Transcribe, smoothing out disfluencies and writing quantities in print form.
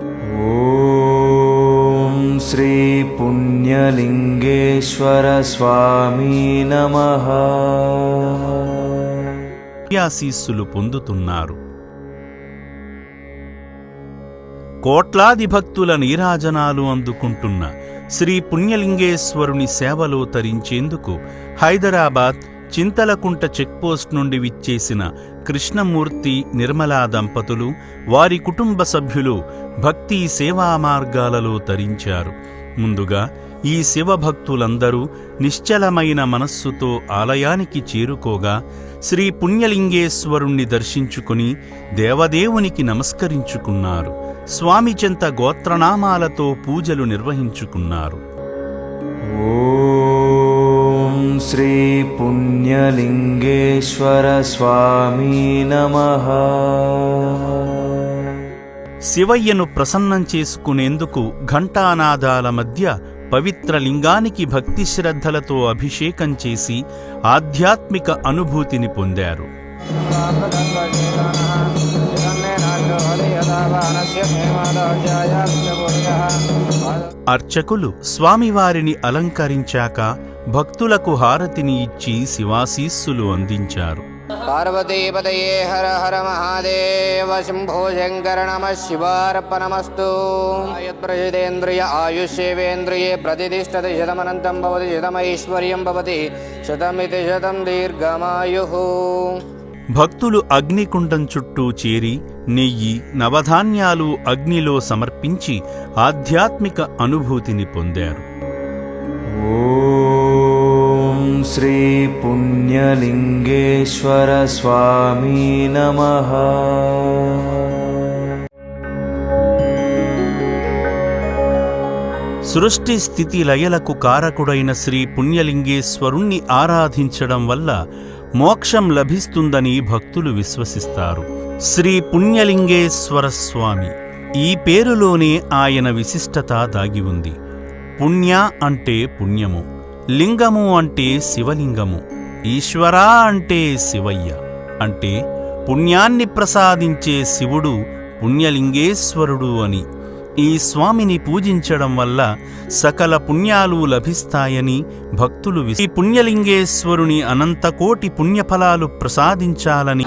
ఓం శ్రీ పుణ్యలింగేశ్వర స్వామి నమః. ఆశీస్సులు పొందుతున్నారు. కోట్లాది భక్తుల నీరాజనాలు అందుకుంటున్న శ్రీ పుణ్యలింగేశ్వరుని సేవలో తరించేందుకు హైదరాబాద్ చింతలకుంట చెక్పోస్ట్ నుండి విచ్చేసిన కృష్ణమూర్తి నిర్మలా దంపతులు, వారి కుటుంబ సభ్యులు భక్తి సేవా మార్గాలలో తరించారు. ముందుగా ఈ శివభక్తులందరూ నిశ్చలమైన మనస్సుతో ఆలయానికి చేరుకోగా శ్రీ పుణ్యలింగేశ్వరుణ్ణి దర్శించుకుని దేవదేవునికి నమస్కరించుకున్నారు. స్వామి చెంత గోత్రనామాలతో పూజలు నిర్వహించుకున్నారు. ఓం శ్రీ పుణ్యలింగేశ్వర స్వామి నమః. శివయ్యను ప్రసన్నం చేసుకునేందుకు ఘంటానాదాల మధ్య పవిత్ర లింగానికి భక్తి శ్రద్ధలతో అభిషేకం చేసి ఆధ్యాత్మిక అనుభూతిని పొందారు. అర్చకులు స్వామివారిని అలంకరించాక భక్తులకు హారతిని ఇచ్చి శివాశీస్సులు అందించారు. పార్వతీపతయే హర హర మహాదేవ శంభో శంకర నమః శివార్పణమస్తు. యత్ప్రసితేంద్రియ ఆయుష్యేవేంద్రియే ప్రతిష్టతి శతమనంతం భవతి శతమైశ్వర్యం భవతి శతమితి శతం దీర్ఘమాయుః. భక్తులు అగ్నికుండం చుట్టూ చేరి నెయ్యి, నవధాన్యాలు అగ్నిలో సమర్పించి ఆధ్యాత్మిక అనుభూతిని పొందారు. ఓం శ్రీ పుణ్యలింగేశ్వర స్వామి నమః. సృష్టి స్థితి లయలకు కారకుడైన శ్రీ పుణ్యలింగేశ్వరుణ్ణి ఆరాధించడం వల్ల మోక్షం లభిస్తుందని భక్తులు విశ్వసిస్తారు. శ్రీ పుణ్యలింగేశ్వర స్వామి, ఈ పేరులోనే ఆయన విశిష్టత దాగి ఉంది. పుణ్య అంటే పుణ్యము, లింగము అంటే శివలింగము, ఈశ్వరా అంటే శివయ్య. అంటే పుణ్యాన్ని ప్రసాదించే శివుడు పుణ్యలింగేశ్వరుడు అని. ఈ స్వామిని పూజించడం వల్ల సకల పుణ్యాలు లభిస్తాయని భక్తులు ఈ పుణ్యలింగేశ్వరుని అనంతకోటి పుణ్యఫలాలు ప్రసాదించాలని